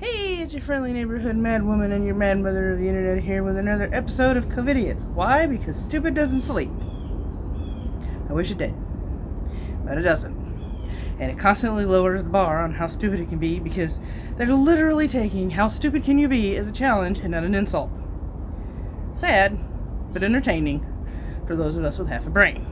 Hey, it's your friendly neighborhood mad woman and your mad mother of the internet here with another episode of Covidiots. Why? Because stupid doesn't sleep. I wish it did, but it doesn't. And it constantly lowers the bar on how stupid it can be because they're literally taking how stupid can you be as a challenge and not an insult. Sad, but entertaining for those of us with half a brain.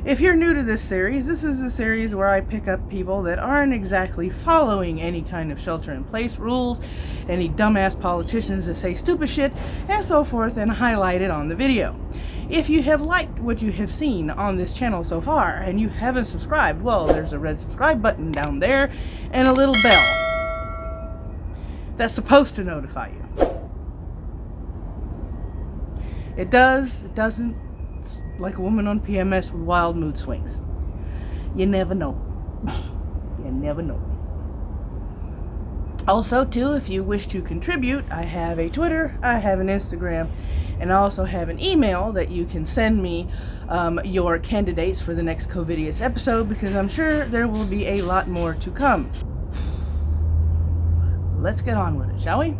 If you're new to this series is a series where I pick up people that aren't exactly following any kind of shelter-in-place rules, any dumbass politicians that say stupid shit, and so forth, and highlight it on the video. If you have liked what you have seen on this channel so far, and you haven't subscribed, well, there's a red subscribe button down there, and a little bell that's supposed to notify you. It does, it doesn't. Like a woman on PMS with wild mood swings. You never know. You never know. Also, too, if you wish to contribute, I have a Twitter, I have an Instagram, and I also have an email that you can send me your candidates for the next Covidiots episode, because I'm sure there will be a lot more to come. Let's get on with it, shall we?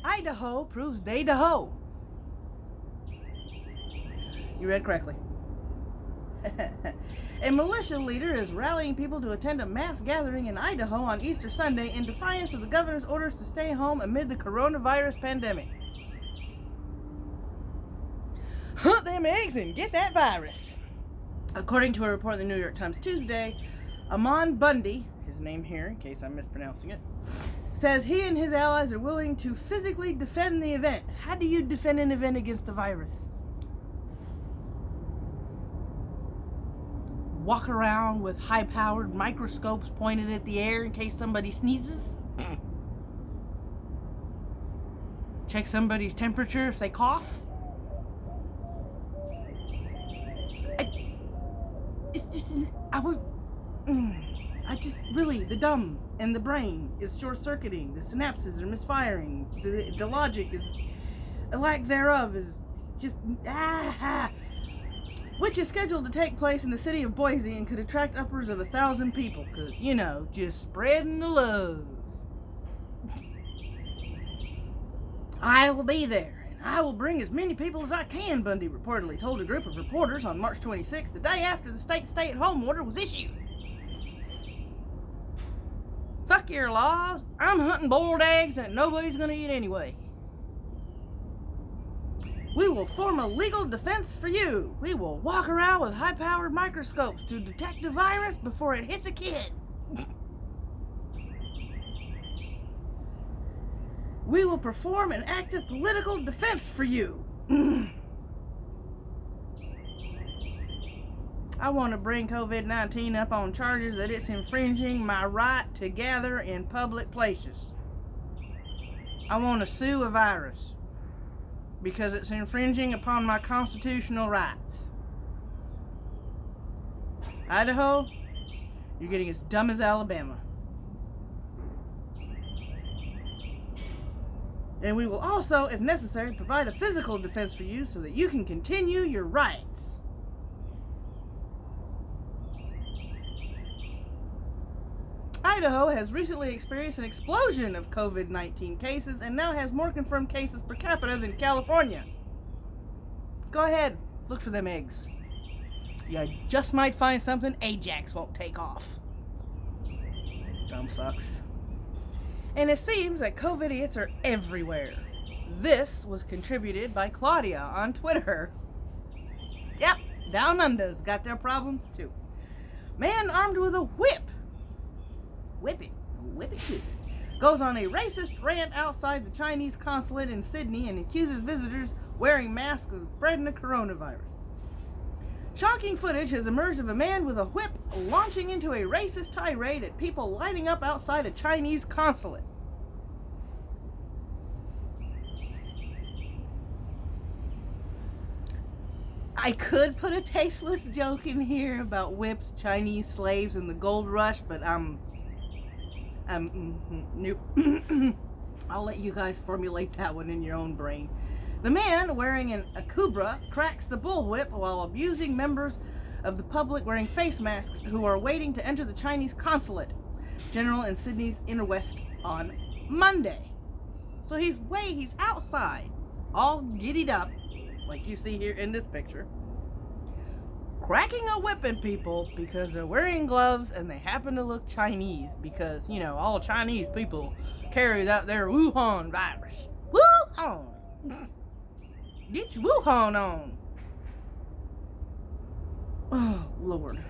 Idaho proves day-to-ho. You read correctly. A militia leader is rallying people to attend a mass gathering in Idaho on Easter Sunday in defiance of the governor's orders to stay home amid the coronavirus pandemic. Hunt them eggs and get that virus. According to a report in the New York Times Tuesday, Amon Bundy, his name here in case I'm mispronouncing it, says he and his allies are willing to physically defend the event. How do you defend an event against a virus? Walk around with high-powered microscopes pointed at the air in case somebody sneezes? Check somebody's temperature if they cough? The dumb and the brain is short-circuiting. The synapses are misfiring. The logic is, a lack thereof is just, which is scheduled to take place in the city of Boise and could attract upwards of 1,000 people, because, you know, just spreading the love. I will be there, and I will bring as many people as I can, Bundy reportedly told a group of reporters on March 26th, the day after the state stay-at-home order was issued. Fuck your laws. I'm hunting boiled eggs that nobody's gonna eat anyway. We will form a legal defense for you. We will walk around with high-powered microscopes to detect the virus before it hits a kid. We will perform an active political defense for you. I want to bring COVID-19 up on charges that it's infringing my right to gather in public places. I want to sue a virus because it's infringing upon my constitutional rights. Idaho, you're getting as dumb as Alabama. And we will also, if necessary, provide a physical defense for you so that you can continue your rights. Idaho has recently experienced an explosion of COVID-19 cases and now has more confirmed cases per capita than California. Go ahead, look for them eggs. You just might find something Ajax won't take off. Dumb fucks. And it seems that Covidiots are everywhere. This was contributed by Claudia on Twitter. Yep, Down Under's got their problems too. Man armed with a whip. Whip it, goes on a racist rant outside the Chinese consulate in Sydney and accuses visitors wearing masks of spreading the coronavirus. Shocking footage has emerged of a man with a whip launching into a racist tirade at people lining up outside a Chinese consulate. I could put a tasteless joke in here about whips, Chinese slaves, and the gold rush, but nope. I'll let you guys formulate that one in your own brain. The man, wearing a kubra, cracks the bullwhip while abusing members of the public wearing face masks who are waiting to enter the Chinese consulate general in Sydney's inner west on Monday. So he's outside, all giddied up, like you see here in this picture, cracking a whip at people because they're wearing gloves and they happen to look Chinese, because, you know, all Chinese people carry out their Wuhan virus. Wuhan! Get your Wuhan on! Oh, Lord.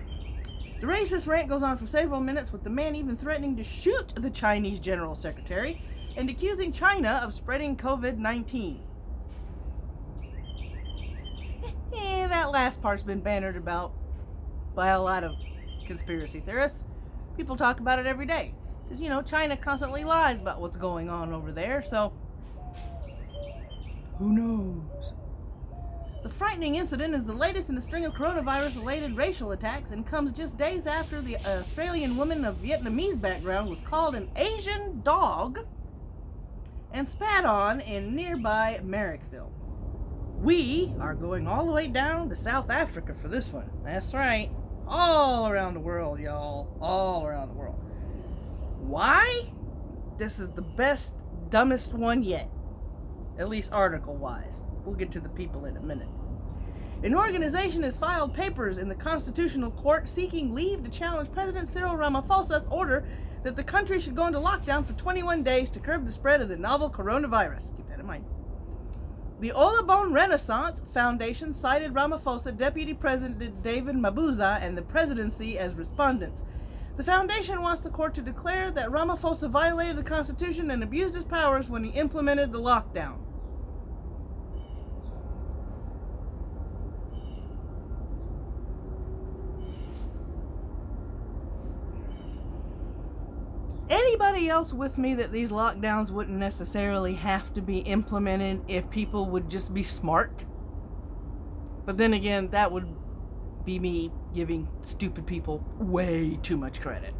The racist rant goes on for several minutes, with the man even threatening to shoot the Chinese General Secretary and accusing China of spreading COVID-19. That last part's been bannered about by a lot of conspiracy theorists. People talk about it every day. Because, you know, China constantly lies about what's going on over there, so who knows? The frightening incident is the latest in a string of coronavirus-related racial attacks and comes just days after the Australian woman of Vietnamese background was called an Asian dog and spat on in nearby Marrickville. We are going all the way down to South Africa for this one. That's right. All around the world, y'all. All around the world. Why? This is the best, dumbest one yet. At least article-wise. We'll get to the people in a minute. An organization has filed papers in the Constitutional Court seeking leave to challenge President Cyril Ramaphosa's order that the country should go into lockdown for 21 days to curb the spread of the novel coronavirus. Keep that in mind. The Olabone Renaissance Foundation cited Ramaphosa, Deputy President David Mabuza, and the presidency as respondents. The foundation wants the court to declare that Ramaphosa violated the Constitution and abused his powers when he implemented the lockdown. Anybody else with me that these lockdowns wouldn't necessarily have to be implemented if people would just be smart? But then again, that would be me giving stupid people way too much credit.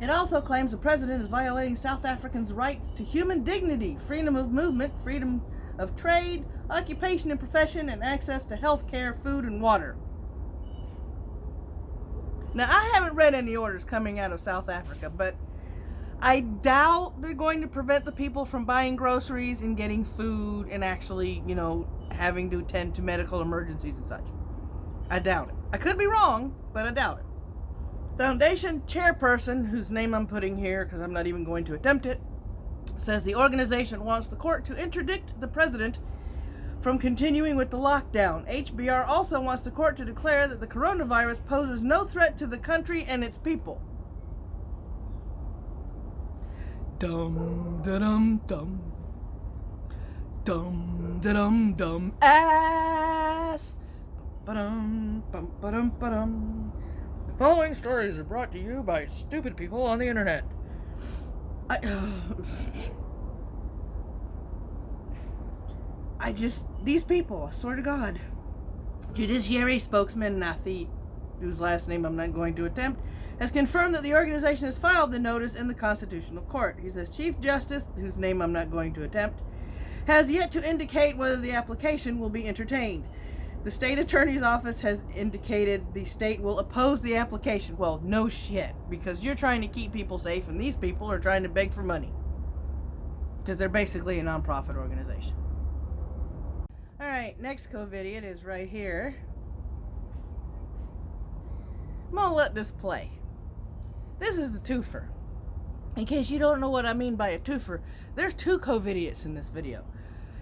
It also claims the president is violating South Africans' rights to human dignity, freedom of movement, freedom of trade, occupation and profession, and access to health care, food, and water. Now, I haven't read any orders coming out of South Africa, but I doubt they're going to prevent the people from buying groceries and getting food and actually, you know, having to attend to medical emergencies and such. I doubt it. I could be wrong, but I doubt it. Foundation chairperson, whose name I'm putting here because I'm not even going to attempt it, says the organization wants the court to interdict the president from continuing with the lockdown. HBR also wants the court to declare that the coronavirus poses no threat to the country and its people. Dum da dum dum. Dum da dum dum ass. Ba-dum bum ba-dum ba-dum. The following stories are brought to you by stupid people on the internet. These people, I swear to God. Judiciary spokesman Nathi, whose last name I'm not going to attempt, has confirmed that the organization has filed the notice in the Constitutional Court. He says Chief Justice, whose name I'm not going to attempt, has yet to indicate whether the application will be entertained. The state attorney's office has indicated the state will oppose the application. Well, no shit, because you're trying to keep people safe and these people are trying to beg for money. Because they're basically a non-profit organization. Alright, next Covidiot is right here. I'm gonna let this play. This is a twofer. In case you don't know what I mean by a twofer, there's two Covidiots in this video.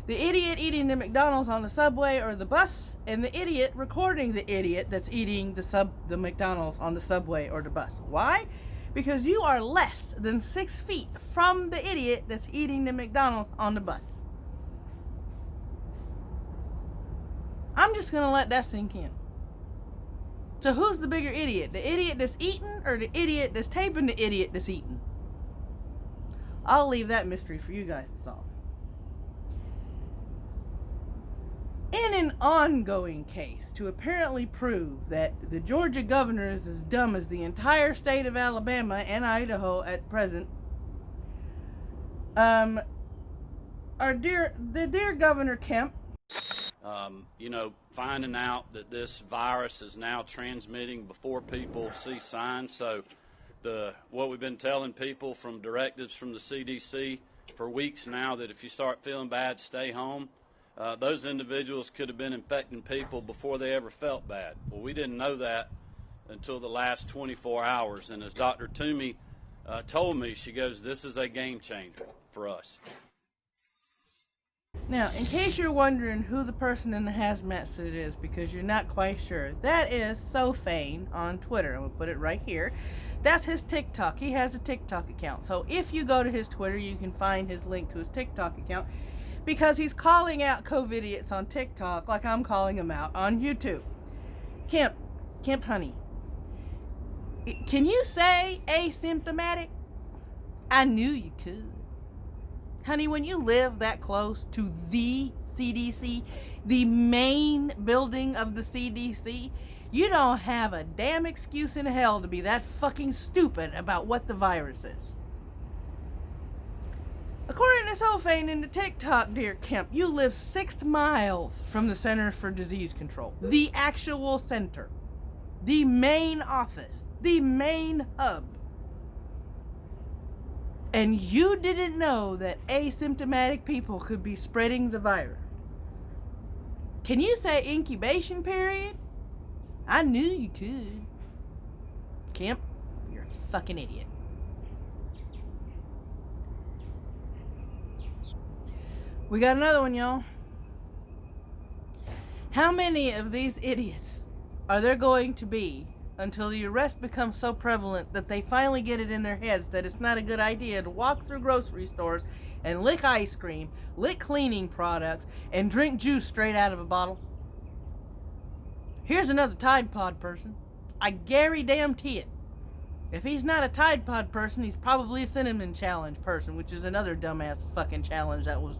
The idiot eating the McDonald's on the subway or the bus, and the idiot recording the idiot that's eating the McDonald's on the subway or the bus. Why? Because you are less than 6 feet from the idiot that's eating the McDonald's on the bus. I'm just gonna let that sink in. So who's the bigger idiot? The idiot that's eating or the idiot that's taping the idiot that's eating? I'll leave that mystery for you guys to solve. In an ongoing case to apparently prove that the Georgia governor is as dumb as the entire state of Alabama and Idaho at present, the dear Governor Kemp Finding out that this virus is now transmitting before people see signs. So what we've been telling people from directives from the CDC for weeks now, that if you start feeling bad, stay home. Those individuals could have been infecting people before they ever felt bad. Well, we didn't know that until the last 24 hours. And as Dr. Toomey told me, she goes, this is a game changer for us. Now, in case you're wondering who the person in the hazmat suit is, because you're not quite sure, that is Sofane on Twitter. I'm going to put it right here. That's his TikTok. He has a TikTok account. So if you go to his Twitter, you can find his link to his TikTok account, because he's calling out Covidiots on TikTok like I'm calling him out on YouTube. Kemp honey, can you say asymptomatic? I knew you could. Honey, when you live that close to the CDC, the main building of the CDC, you don't have a damn excuse in hell to be that fucking stupid about what the virus is. According to Sofane in the TikTok, dear Kemp, you live 6 miles from the Center for Disease Control. The actual center. The main office. The main hub. And you didn't know that asymptomatic people could be spreading the virus. Can you say incubation period? I knew you could. Kemp, you're a fucking idiot. We got another one, y'all. How many of these idiots are there going to be until the arrest becomes so prevalent that they finally get it in their heads that it's not a good idea to walk through grocery stores and lick ice cream, lick cleaning products, and drink juice straight out of a bottle? Here's another Tide Pod person. I guarantee it. If he's not a Tide Pod person, he's probably a Cinnamon Challenge person, which is another dumbass fucking challenge that was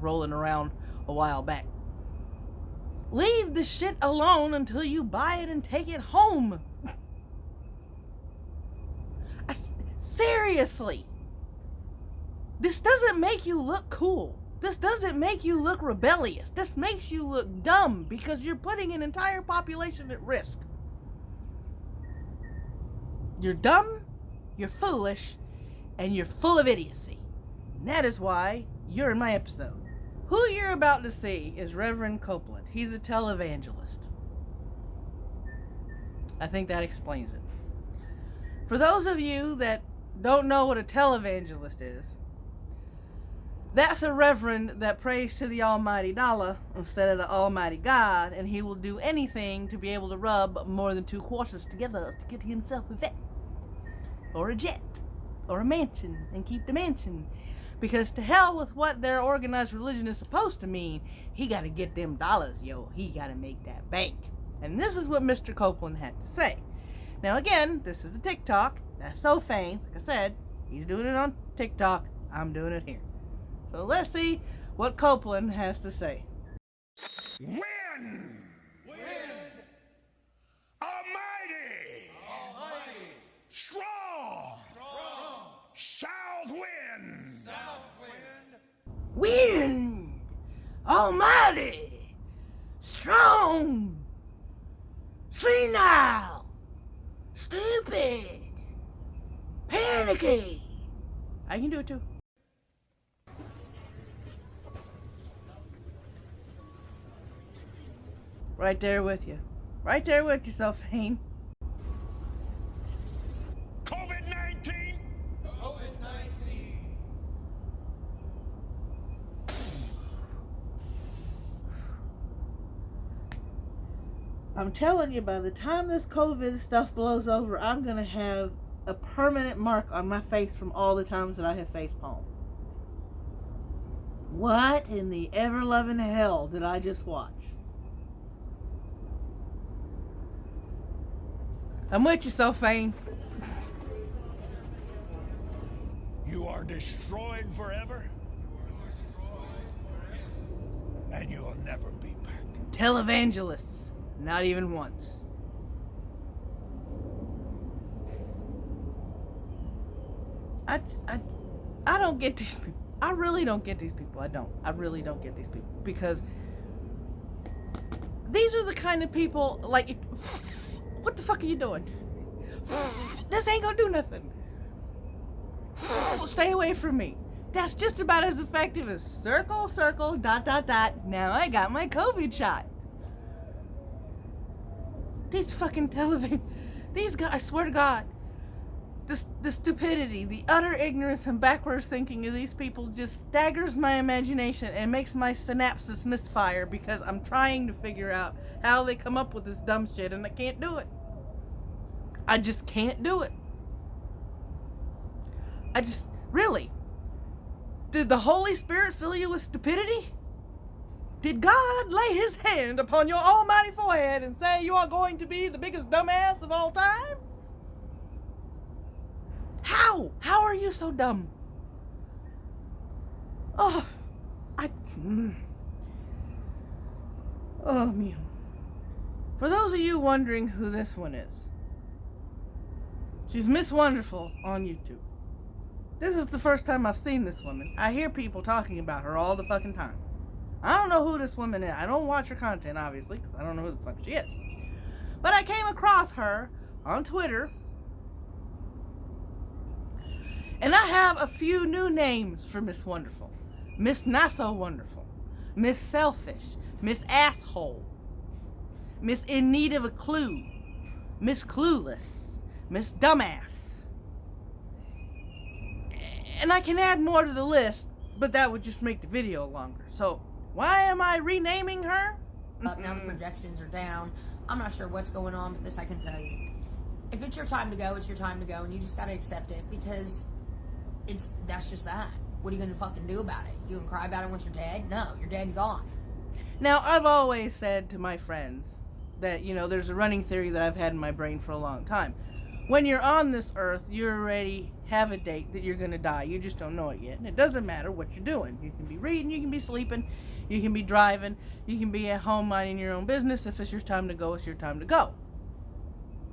rolling around a while back. Leave the shit alone until you buy it and take it home. Seriously. This doesn't make you look cool. This doesn't make you look rebellious. This makes you look dumb, because you're putting an entire population at risk. You're dumb, you're foolish, and you're full of idiocy. And that is why you're in my episode. Who you're about to see is Reverend Copeland. He's a televangelist. I think that explains it. For those of you that don't know what a televangelist is, that's a reverend that prays to the almighty dollar instead of the almighty God, and he will do anything to be able to rub more than 2 quarters together to get himself a vet, or a jet, or a mansion, and keep the mansion. Because to hell with what their organized religion is supposed to mean, he gotta get them dollars, yo. He gotta make that bank. And this is what Mr. Copeland had to say. Now again, this is a TikTok. That's Sofane. Like I said, he's doing it on TikTok. I'm doing it here. So let's see what Copeland has to say. Win! Win! Almighty! Almighty! Strong! Strong! South wind! South wind! Wind! Almighty! Strong! Senile! Stupid! Panicky! I can do it too. Right there with you. Right there with you, Sofane. COVID-19! COVID-19! I'm telling you, by the time this COVID stuff blows over, I'm going to have a permanent mark on my face from all the times that I have facepalmed. What in the ever-loving hell did I just watch? I'm with you, Sofane. You are destroyed forever, and you'll never be back. Televangelists. Not even once. I don't get these people. I really don't get these people. I really don't get these people. Because these are the kind of people, like, what the fuck are you doing? This ain't gonna do nothing. Stay away from me. That's just about as effective as circle, circle, ... Now I got my COVID shot. These fucking television, these guys, I swear to God, the stupidity, the utter ignorance and backwards thinking of these people just staggers my imagination and makes my synapses misfire because I'm trying to figure out how they come up with this dumb shit and I can't do it. I just can't do it. Really? Did the Holy Spirit fill you with stupidity? Did God lay his hand upon your almighty forehead and say you are going to be the biggest dumbass of all time? How? How are you so dumb? Oh, oh, man. For those of you wondering who this one is, she's Miss Wonderful on YouTube. This is the first time I've seen this woman. I hear people talking about her all the fucking time. I don't know who this woman is. I don't watch her content, obviously, because I don't know who the fuck she is. But I came across her on Twitter. And I have a few new names for Miss Wonderful. Miss Notsowonderful. Miss Selfish. Miss Asshole. Miss In Need of a Clue. Miss Clueless. Miss Dumbass. And I can add more to the list, but that would just make the video longer. So, why am I renaming her? Now the projections are down. I'm not sure what's going on, but this I can tell you. If it's your time to go, it's your time to go, and you just gotta accept it, because that's just that. What are you gonna fucking do about it? You gonna cry about it once you're dead? No, you're dead and gone. Now, I've always said to my friends that, there's a running theory that I've had in my brain for a long time. When you're on this earth, you already have a date that you're going to die. You just don't know it yet. And it doesn't matter what you're doing. You can be reading, you can be sleeping, you can be driving, you can be at home minding your own business. If it's your time to go, it's your time to go.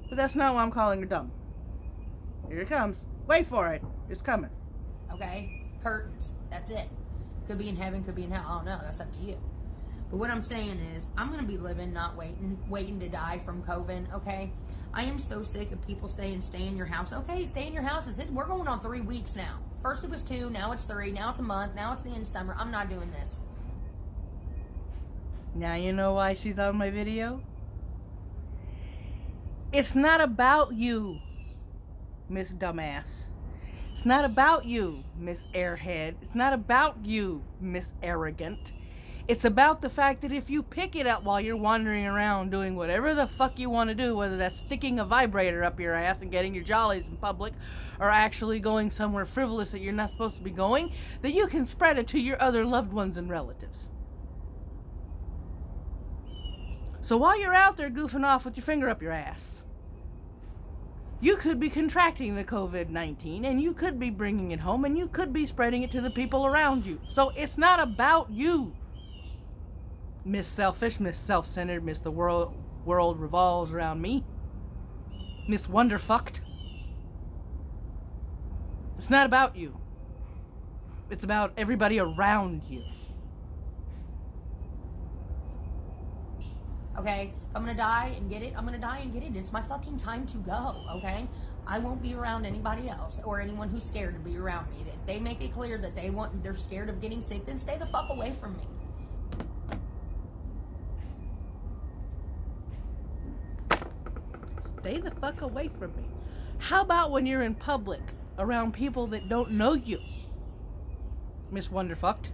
But that's not why I'm calling her dumb. Here it comes. Wait for it. It's coming. Okay? Curtains. That's it. Could be in heaven, could be in hell. I don't know. That's up to you. But what I'm saying is, I'm going to be living, not waiting to die from COVID, okay? I am so sick of people saying stay in your house. Okay, stay in your house. We're going on 3 weeks now. First it was 2, now it's 3, now it's a month, now it's the end of summer. I'm not doing this. Now you know why she's on my video? It's not about you, Miss Dumbass. It's not about you, Miss Airhead. It's not about you, Miss Arrogant. It's about the fact that if you pick it up while you're wandering around doing whatever the fuck you want to do, whether that's sticking a vibrator up your ass and getting your jollies in public, or actually going somewhere frivolous that you're not supposed to be going, that you can spread it to your other loved ones and relatives. So while you're out there goofing off with your finger up your ass, you could be contracting the COVID-19, and you could be bringing it home, and you could be spreading it to the people around you. So it's not about you, Miss Selfish, Miss Self-Centered, Miss The World Revolves Around Me, Miss Wonderfucked. It's not about you. It's about everybody around you. Okay? If I'm gonna die and get it, I'm gonna die and get it. It's my fucking time to go, okay? I won't be around anybody else or anyone who's scared to be around me. If they make it clear that they're scared of getting sick, then stay the fuck away from me. Stay the fuck away from me. How about when you're in public around people that don't know you? Miss Wonderfucked.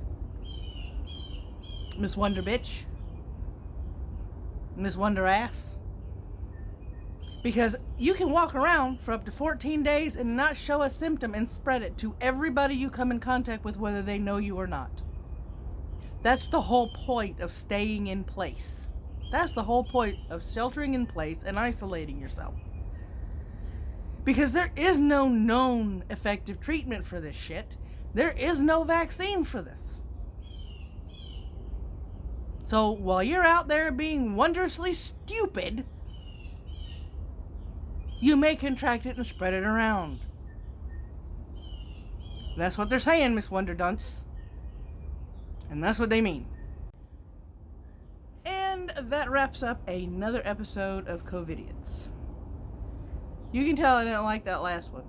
Miss Wonderbitch. Miss Wonderass. Because you can walk around for up to 14 days and not show a symptom and spread it to everybody you come in contact with, whether they know you or not. That's the whole point of staying in place. That's the whole point of sheltering in place and isolating yourself. Because there is no known effective treatment for this shit. There is no vaccine for this. So while you're out there being wondrously stupid, you may contract it and spread it around. That's what they're saying, Miss Wonderdunce. And that's what they mean. And And that wraps up another episode of Covidiots. You can tell I didn't like that last one.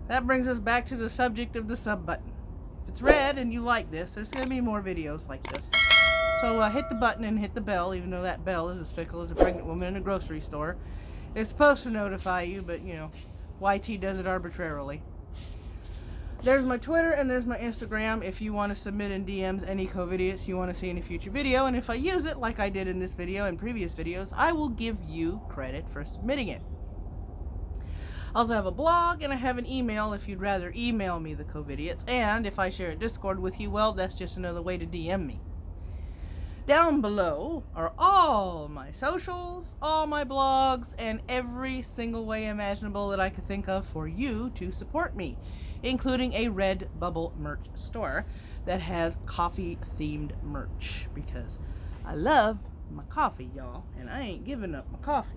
That brings us back to the subject of the sub button. If it's red and you like this, there's going to be more videos like this. So hit the button and hit the bell, even though that bell is as fickle as a pregnant woman in a grocery store. It's supposed to notify you, but you know, YT does it arbitrarily. There's my Twitter and there's my Instagram if you want to submit in DMs any Covidiots you want to see in a future video. And if I use it, like I did in this video and previous videos, I will give you credit for submitting it. I also have a blog and I have an email if you'd rather email me the Covidiots. And if I share a Discord with you, well, that's just another way to DM me. Down below are all my socials, all my blogs, and every single way imaginable that I could think of for you to support me, including a Redbubble merch store that has coffee-themed merch, because I love my coffee, y'all, and I ain't giving up my coffee.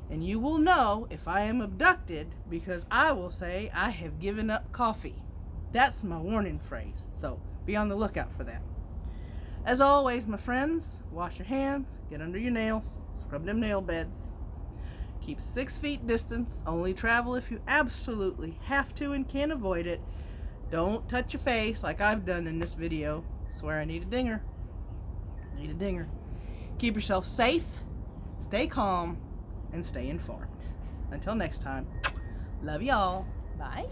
And you will know if I am abducted, because I will say I have given up coffee. That's my warning phrase, so be on the lookout for that. As always, my friends, wash your hands, get under your nails, scrub them nail beds. Keep 6 feet distance, only travel if you absolutely have to and can't avoid it. Don't touch your face like I've done in this video. Swear I need a dinger. Need a dinger. Keep yourself safe, stay calm, and stay informed. Until next time, love y'all. Bye.